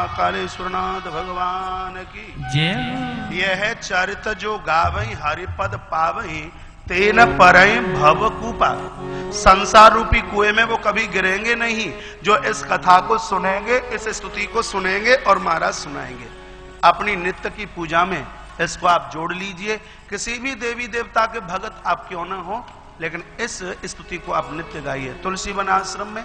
कालेश्वरनाथ भगवान की जय। यह चरित जो गावई हरिपद पावई तेन परय भव कूपा। संसार रूपी कुएं में वो कभी गिरेंगे नहीं जो इस कथा को सुनेंगे, इस स्तुति को सुनेंगे और महाराज सुनाएंगे। अपनी नित्य की पूजा में इसको आप जोड़ लीजिए। किसी भी देवी देवता के भगत आप क्यों ना हो, लेकिन इस स्तुति को आप नित्य गाइए। तुलसी वन आश्रम में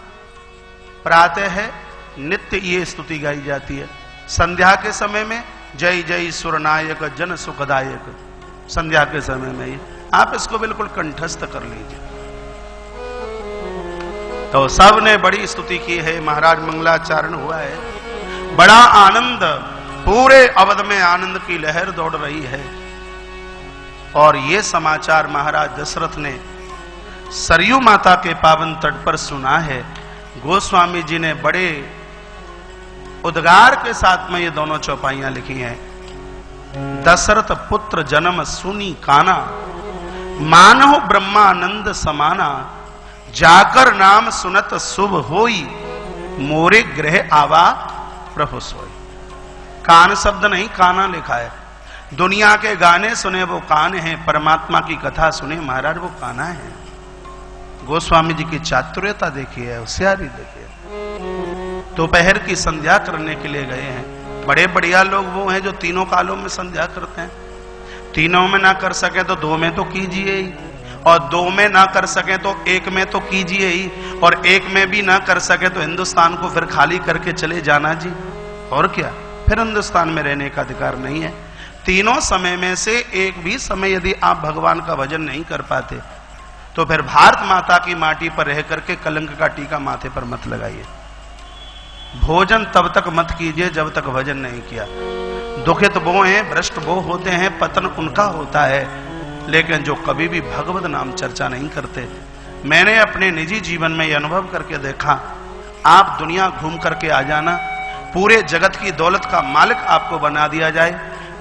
प्रातः है नित्य ये स्तुति गाई जाती है। संध्या के समय में जय जय सुरनायक जन सुखदायक, संध्या के समय में ये आप इसको बिल्कुल कंठस्थ कर लीजिए। तो सबने बड़ी स्तुति की है, महाराज मंगलाचारण हुआ है, बड़ा आनंद, पूरे अवध में आनंद की लहर दौड़ रही है। और ये समाचार महाराज दशरथ ने सरयू माता के पावन तट पर सुना है। गोस्वामी जी ने बड़े उद्गार के साथ में ये दोनों चौपाइयां लिखी हैं। दशरथ पुत्र जन्म सुनी काना, मानव ब्रह्मानंद समाना, जाकर नाम सुनत शुभ होई, मोरे ग्रह आवा प्रभु सोई। कान शब्द नहीं, काना लिखा है। दुनिया के गाने सुने वो कान है, परमात्मा की कथा सुने महाराज वो काना है। गोस्वामी जी की चातुर्यता देखिए, होशियारी देखिए। दोपहर की संध्या करने के लिए गए हैं। बड़े बढ़िया लोग वो हैं जो तीनों कालों में संध्या करते हैं। तीनों में ना कर सके तो दो में तो कीजिए ही, और दो में ना कर सके तो एक में तो कीजिए ही, और एक में भी ना कर सके तो हिंदुस्तान को फिर खाली करके चले जाना जी। और क्या, फिर हिंदुस्तान में रहने का अधिकार नहीं है। तीनों समय में से एक भी समय यदि आप भगवान का भजन नहीं कर पाते तो फिर भारत माता की माटी पर रह करके कलंक का टीका माथे पर मत लगाइए। भोजन तब तक मत कीजिए जब तक भजन नहीं किया। दुखित वो हैं, भ्रष्ट वो होते हैं, पतन उनका होता है, लेकिन जो कभी भी भगवत नाम चर्चा नहीं करते। मैंने अपने निजी जीवन में यह अनुभव करके देखा, आप दुनिया घूम करके आ जाना, पूरे जगत की दौलत का मालिक आपको बना दिया जाए,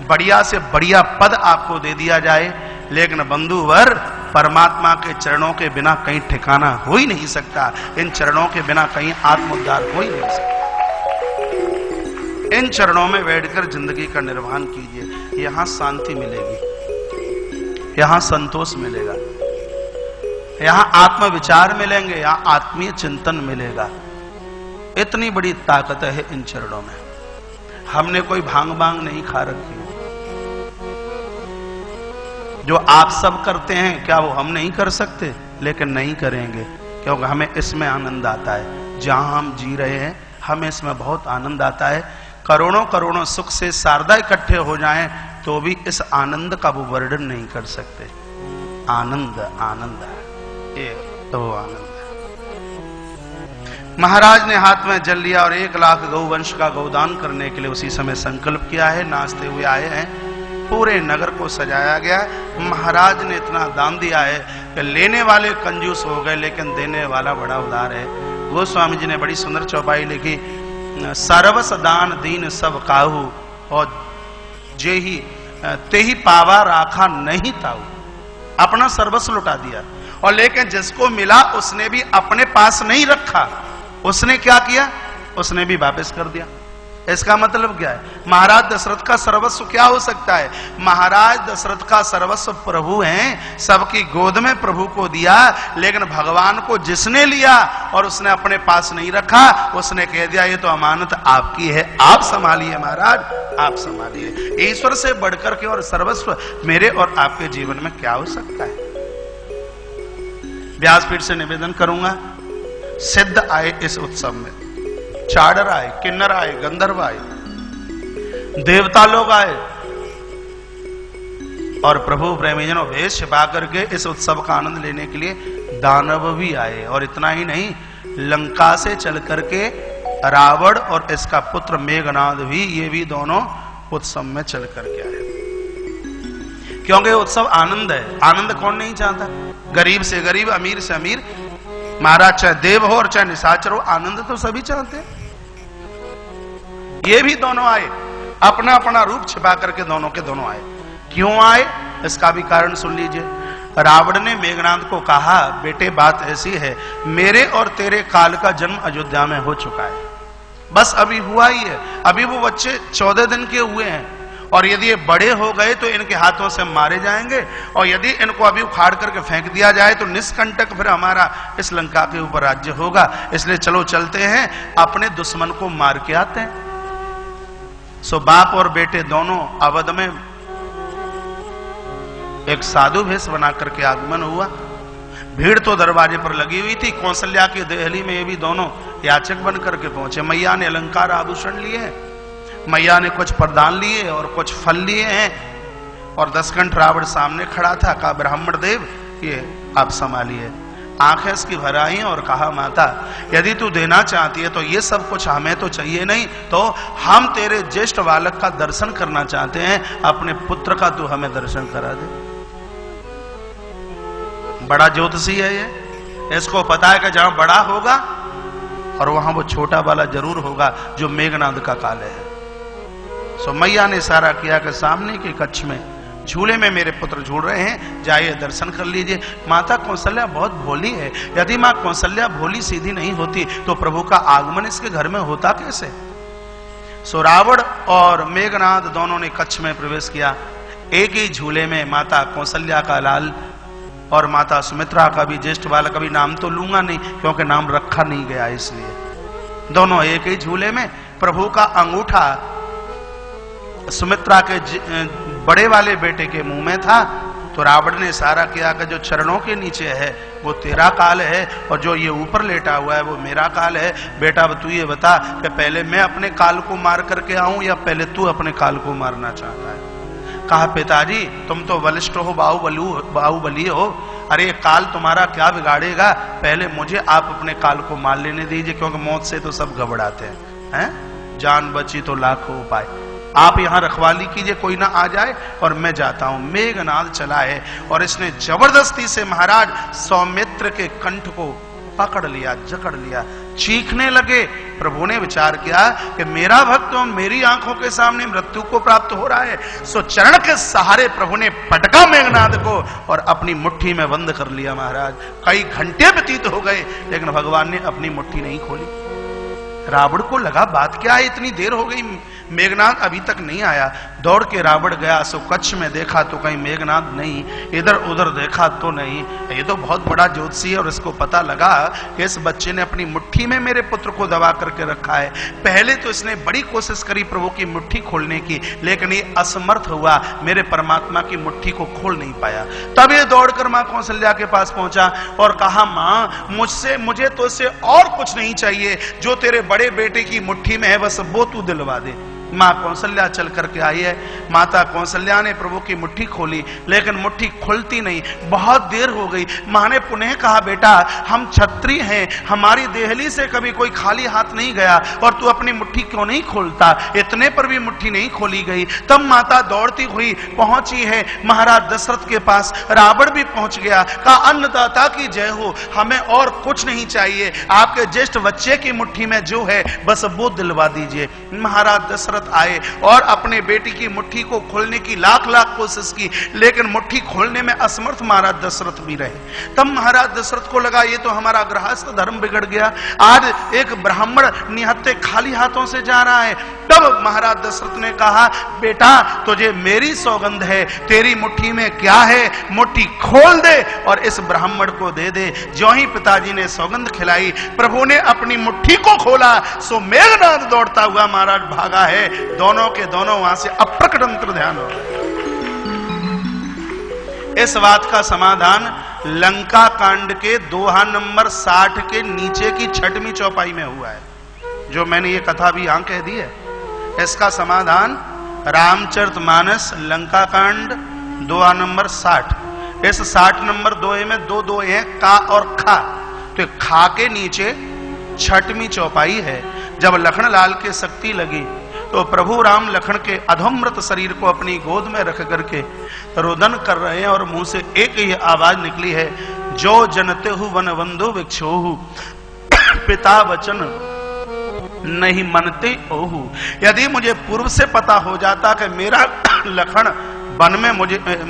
बढ़िया से बढ़िया पद आपको दे दिया जाए, लेकिन बंधुवर परमात्मा के चरणों के बिना कहीं ठिकाना हो ही नहीं सकता। इन चरणों के बिना कहीं आत्मोद्धार हो ही नहीं सकता। इन चरणों में बैठकर जिंदगी का निर्वहन कीजिए। यहां शांति मिलेगी, यहां संतोष मिलेगा, यहां आत्मविचार मिलेंगे, यहां आत्मीय चिंतन मिलेगा। इतनी बड़ी ताकत है इन चरणों में। हमने कोई भांग भांग नहीं खा रखी है। जो आप सब करते हैं क्या वो हम नहीं कर सकते? लेकिन नहीं करेंगे, क्योंकि हमें इसमें आनंद आता है। जहां हम जी रहे हैं हमें इसमें बहुत आनंद आता है। करोड़ों करोड़ों सुख से शारदा इकट्ठे हो जाएं तो भी इस आनंद का वो वर्णन नहीं कर सकते। आनंद आनंद है, ये तो आनंद है। महाराज ने हाथ में जल लिया और 1 लाख गौवंश का गौदान करने के लिए उसी समय संकल्प किया है। नाचते हुए आए हैं, पूरे नगर को सजाया गया। महाराज ने इतना दान दिया है कि लेने वाले कंजूस हो गए, लेकिन देने वाला बड़ा उदार है। गोस्वामी जी ने बड़ी सुंदर चौपाई लिखी, सर्वस दान दीन सब काहू, और जे ही ते ही पावा राखा नहीं ताऊ। अपना सर्वस्व लुटा दिया, और लेकिन जिसको मिला उसने भी अपने पास नहीं रखा। उसने क्या किया? उसने भी वापस कर दिया। इसका मतलब क्या है? महाराज दशरथ का सर्वस्व क्या हो सकता है? महाराज दशरथ का सर्वस्व प्रभु हैं, सबकी गोद में प्रभु को दिया, लेकिन भगवान को जिसने लिया और उसने अपने पास नहीं रखा, उसने कह दिया ये तो अमानत आपकी है, आप संभालिए महाराज, आप संभालिए। ईश्वर से बढ़कर के और सर्वस्व मेरे और आपके जीवन में क्या हो सकता है? व्यासपीठ से निवेदन करूंगा, सिद्ध आए इस उत्सव में, चाडर आए, किन्नर आए, गंधर्व आए, देवता लोग आए, और प्रभु प्रेमीजनों वेश छिपा करके इस उत्सव का आनंद लेने के लिए दानव भी आए। और इतना ही नहीं, लंका से चल करके रावण और इसका पुत्र मेघनाद भी, ये भी दोनों उत्सव में चल करके आए, क्योंकि उत्सव आनंद है। आनंद कौन नहीं चाहता? गरीब से गरीब, अमीर से अमीर, महाराज चाहे देव हो और चाहे निशाचर हो, आनंद तो सभी चाहते हैं। ये भी दोनों आए, अपना अपना रूप छिपा करके दोनों के दोनों आए। क्यों आए? इसका भी कारण सुन लीजिए। रावण ने मेघनाद को कहा, बेटे बात ऐसी है, मेरे और तेरे काल का जन्म अयोध्या में हो चुका है, बस अभी हुआ ही है, अभी वो बच्चे 14 दिन के हुए हैं, और यदि ये बड़े हो गए तो इनके हाथों से मारे जाएंगे, और यदि इनको अभी उखाड़ करके फेंक दिया जाए तो निष्कंटक फिर हमारा इस लंका के ऊपर राज्य होगा। इसलिए चलो चलते हैं, अपने दुश्मन को मार के आते हैं। सो बाप और बेटे दोनों अवध में एक साधु भेष बना करके आगमन हुआ। भीड़ तो दरवाजे पर लगी हुई थी। कौशल्या की देहली में ये भी दोनों याचक बन करके पहुंचे। मैया ने अलंकार आभूषण लिए हैं, मैया ने कुछ प्रदान लिए और कुछ फल लिए हैं, और 10 कंठ रावण सामने खड़ा था। कहा ब्राह्मण देव ये आप संभालिए। आंखें इसकी भर आई और कहा माता यदि तू देना चाहती है तो ये सब कुछ हमें तो चाहिए नहीं, तो हम तेरे ज्येष्ठ बालक का दर्शन करना चाहते हैं, अपने पुत्र का तू हमें दर्शन करा दे। बड़ा ज्योतिषी है ये, इसको पता है कि जहां बड़ा होगा और वहां वो छोटा वाला जरूर होगा, जो मेघनाद का काल है। सो मैया ने इशारा किया कि सामने के कक्ष में झूले में मेरे पुत्र झूल रहे हैं, जाइए दर्शन कर लीजिए। माता कौशल्या बहुत भोली है, यदि मां कौशल्या भोली सीधी नहीं होती तो प्रभु का आगमन इसके घर में होता कैसे। सो रावण और मेघनाद दोनों ने कक्ष में प्रवेश किया। एक ही झूले में माता कौशल्या का लाल और माता सुमित्रा का भी ज्येष्ठ बालक, अभी नाम तो लूंगा नहीं क्योंकि नाम रखा नहीं गया, इसलिए दोनों एक ही झूले में। प्रभु का अंगूठा सुमित्रा के बड़े वाले बेटे के मुंह में था, तो रावण ने इशारा किया कि जो चरणों के नीचे है वो तेरा काल है, और जो ये ऊपर लेटा हुआ है वो मेरा काल है। बेटा अब तू ये बता कि पहले मैं अपने काल को मार करके आऊं या पहले तू अपने काल को मारना चाहता है। कहा पिताजी तुम तो बलिष्ठ हो, बाहुबली हो, अरे ये काल तुम्हारा क्या बिगाड़ेगा, पहले मुझे आप अपने काल को मार लेने दीजिए, क्योंकि मौत से तो सब घबराते हैं, जान बची तो लाखों उपाय। आप यहां रखवाली कीजिए, कोई ना आ जाए और मैं जाता हूं। मेघनाद चला है और इसने जबरदस्ती से महाराज सौमित्र के कंठ को पकड़ लिया, जकड़ लिया, चीखने लगे। प्रभु ने विचार किया कि मेरा भक्त तो मेरी आंखों के सामने मृत्यु को प्राप्त हो रहा है। सो चरण के सहारे प्रभु ने पटका मेघनाद को और अपनी मुट्ठी में बंद कर लिया। महाराज कई घंटे व्यतीत हो गए लेकिन भगवान ने अपनी मुट्ठी नहीं खोली। रावण को लगा बात क्या है, इतनी देर हो गई, मेघनाद अभी तक नहीं आया। दौड़ के रावण गया, सो कच्छ में देखा तो कहीं मेघनाद नहीं, इधर उधर देखा तो नहीं। ये तो बहुत बड़ा ज्योतिषी है और इसको पता लगा कि इस बच्चे ने अपनी मुट्ठी में मेरे पुत्र को दबा करके रखा है। पहले तो इसने बड़ी कोशिश करी प्रभु की मुट्ठी खोलने की, लेकिन ये असमर्थ हुआ, मेरे परमात्मा की मुट्ठी को खोल नहीं पाया। तब ये दौड़कर मां कौशल्या के पास पहुंचा और कहा मां मुझे तो इससे और कुछ नहीं चाहिए, जो तेरे बड़े बेटे की मुट्ठी में है बस वो तू दिलवा दे। मां कौशल्या चल करके आई है। माता कौशल्या ने प्रभु की मुट्ठी खोली लेकिन मुट्ठी खुलती नहीं, बहुत देर हो गई। मां ने पुनः कहा बेटा हम क्षत्रिय हैं, हमारी देहली से कभी कोई खाली हाथ नहीं गया और तू अपनी मुट्ठी क्यों नहीं खोलता। इतने पर भी मुट्ठी नहीं खोली गई। तब माता दौड़ती हुई पहुंची है महाराज दशरथ के पास। रावण भी पहुंच गया, कहा अन्नदाता की जय हो, हमें और कुछ नहीं चाहिए, आपके ज्येष्ठ बच्चे की मुट्ठी में जो है बस वो दिलवा दीजिए। महाराज दशरथ आए और अपने बेटी की मुट्ठी को खोलने की लाख कोशिश की, लेकिन मुट्ठी खोलने में असमर्थ महाराज दशरथ भी रहे। तब महाराज दशरथ को लगा ये तो हमारा गृहस्थ धर्म बिगड़ गया, आज एक ब्राह्मण निहत्थे खाली हाथों से जा रहा है। तब महाराज दशरथ ने कहा बेटा तुझे मेरी सौगंध है, तेरी मुट्ठी में क्या है, मुट्ठी खोल दे और इस ब्राह्मण को दे दे। जो ही पिताजी ने सौगंध खिलाई, प्रभु ने अपनी मुट्ठी को खोला, सो मेघनाद दौड़ता हुआ महाराज भागा है। दोनों के दोनों वहां से अप्रकट अंतर ध्यान हो गए। इस बात का समाधान लंका कांड के दोहा नंबर 60 के नीचे की 6वीं चौपाई में हुआ है, जो मैंने ये कथा भी यहां कह दी है। इसका समाधान रामचरितमानस लंका कांड दोहा नंबर 60। इस 60 नंबर दोहे में दो दोहे हैं, का और खा। तो खा के नीचे 6वीं चौपाई है। जब लखन लाल के शक्ति लगी तो प्रभु राम लखन के अधोमृत शरीर को अपनी गोद में रख करके रोदन कर रहे हैं और मुंह से एक ही आवाज निकली है, जो जनते हु वन बंधु विक्षोहु पिता वचन नहीं मनते ओहु। यदि मुझे पूर्व से पता हो जाता कि मेरा लखन वन में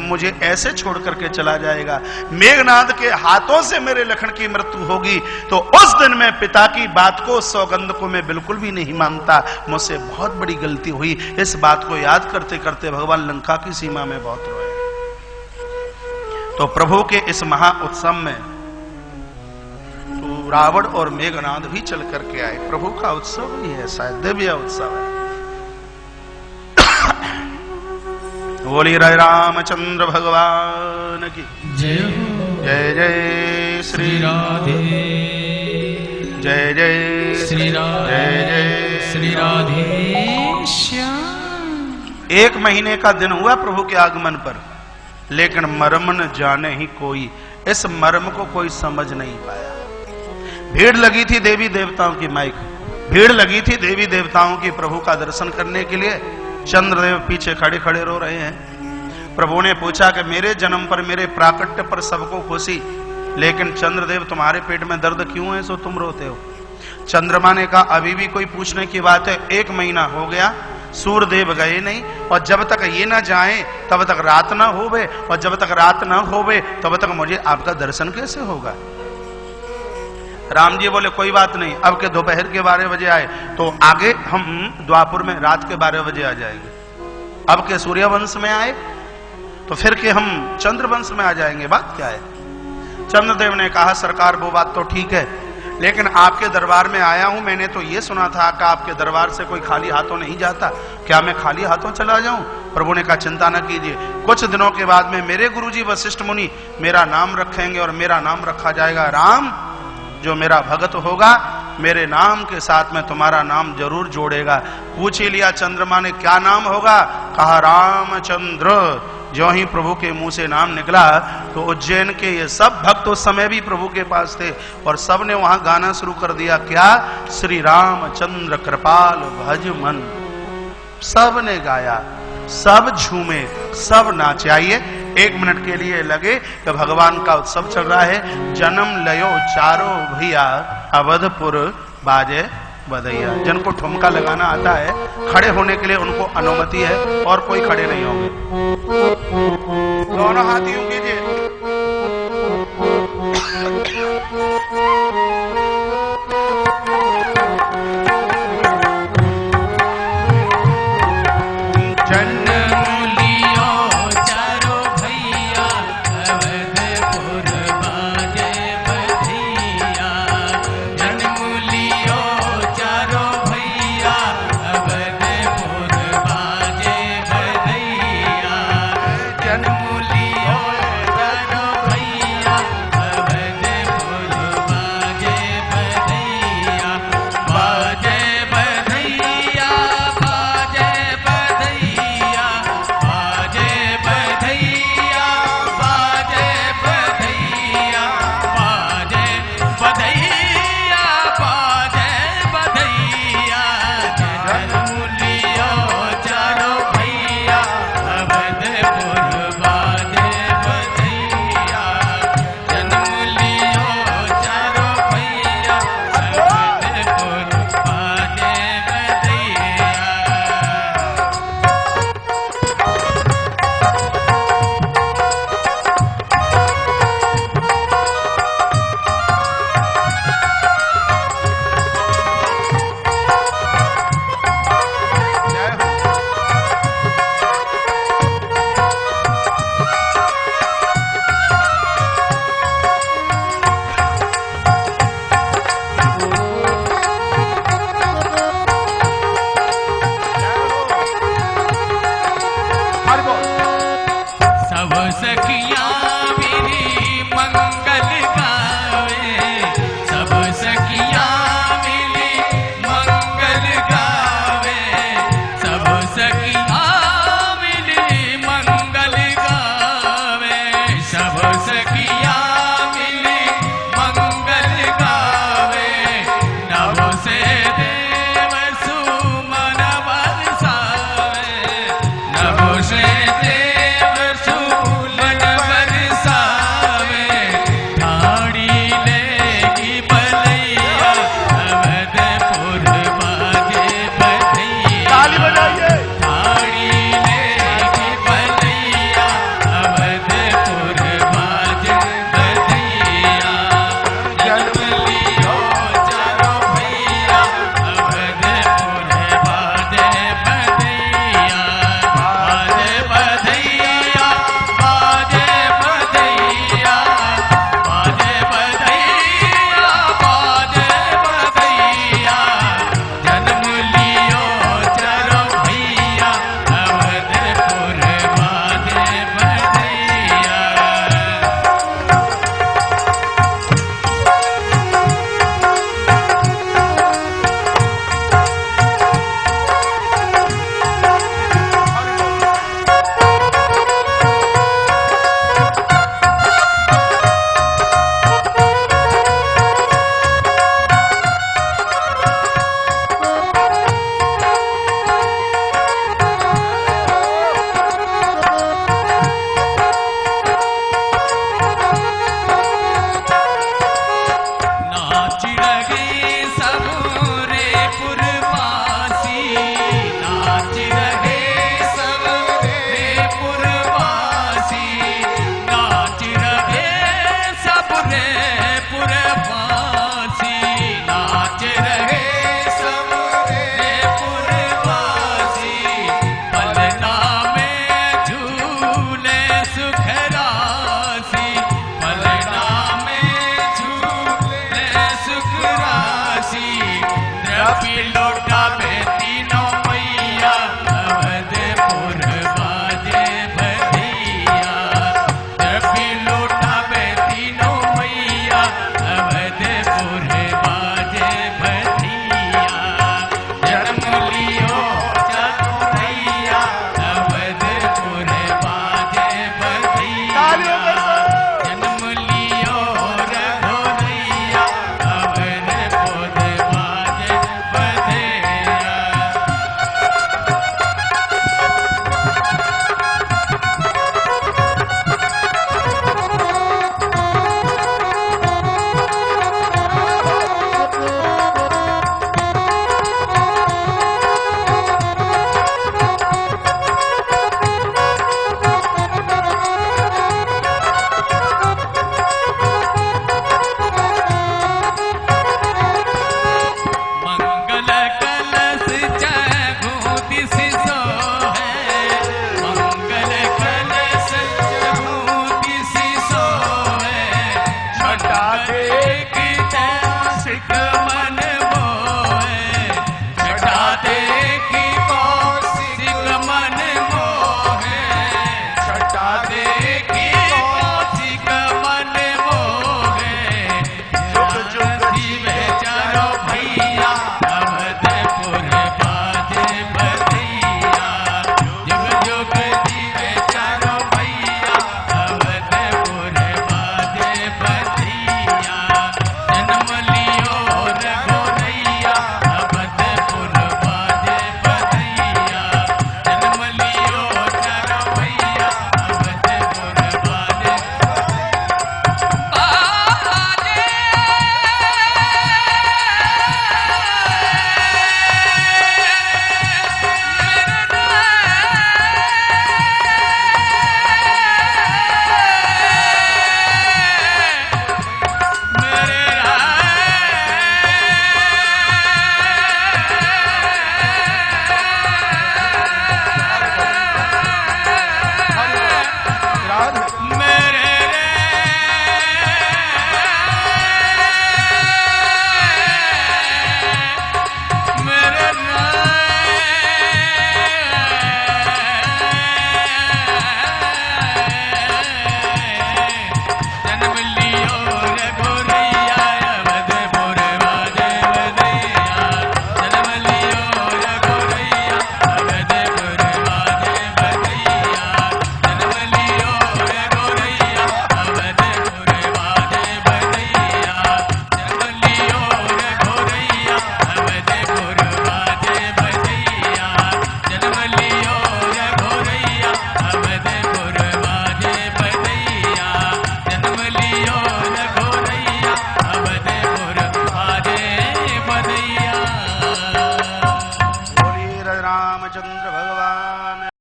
मुझे ऐसे छोड़ करके चला जाएगा, मेघनाद के हाथों से मेरे लखन की मृत्यु होगी, तो उस दिन मैं पिता की बात को, सौगंध को मैं बिल्कुल भी नहीं मानता, मुझसे बहुत बड़ी गलती हुई। इस बात को याद करते करते भगवान लंका की सीमा में बहुत रोए। तो प्रभु के इस महा उत्सव में तो रावण और मेघनाद भी चल करके आए। प्रभु का उत्सव ही है, शायद दिव्य उत्सव है। बोली राय रामचंद्र भगवान की जय जय जय श्री राधे, जय जय श्री राधे, जय जय श्री राधे श्याम। 1 महीने का दिन हुआ प्रभु के आगमन पर, लेकिन मर्म न जाने ही कोई, इस मर्म को कोई समझ नहीं पाया। भीड़ लगी थी देवी देवताओं की, माइक भीड़ लगी थी देवी देवताओं की प्रभु का दर्शन करने के लिए। चंद्रदेव पीछे खड़े खड़े रो रहे हैं। प्रभु ने पूछा कि मेरे जन्म पर, मेरे प्राकट्य पर सबको खुशी, लेकिन चंद्रदेव तुम्हारे पेट में दर्द क्यों है, सो तुम रोते हो। चंद्रमा ने कहा अभी भी कोई पूछने की बात है, 1 महीना हो गया, सूर्यदेव गए नहीं, और जब तक ये ना जाए तब तक रात ना होवे, और जब तक रात ना होवे तब तक मुझे आपका दर्शन कैसे होगा। राम जी बोले कोई बात नहीं, अब के दोपहर के 12 बजे आए तो आगे हम द्वापुर में रात के 12 बजे आ जाएंगे। अब के सूर्यवंश में आए तो फिर के हम चंद्रवंश में आ जाएंगे, बात क्या है। चंद्रदेव ने कहा सरकार वो बात तो ठीक है, लेकिन आपके दरबार में आया हूं, मैंने तो ये सुना था कि आपके दरबार से कोई खाली हाथों नहीं जाता, क्या मैं खाली हाथों चला जाऊं। प्रभु ने कहा चिंता न कीजिए, कुछ दिनों के बाद में मेरे गुरुजी वशिष्ठ मुनि मेरा नाम रखेंगे और मेरा नाम रखा जाएगा राम। जो मेरा भगत होगा मेरे नाम के साथ में तुम्हारा नाम जरूर जोड़ेगा। पूछ ही लिया चंद्रमा ने क्या नाम होगा, कहा रामचंद्र। जो ही प्रभु के मुंह से नाम निकला तो उज्जैन के ये सब भक्त उस समय भी प्रभु के पास थे और सब ने वहां गाना शुरू कर दिया, क्या, श्री रामचंद्र कृपाल भज मन। सब ने गाया, सब झूमे, सब नाचे। आइए 1 मिनट के लिए लगे कि भगवान का उत्सव चल रहा है। जन्म लयो चारो भैया, अवधपुर बाजे बधैया। जिनको ठुमका लगाना आता है खड़े होने के लिए उनको अनुमति है, और कोई खड़े नहीं होंगे। दोनों हाथ यूं कीजिए।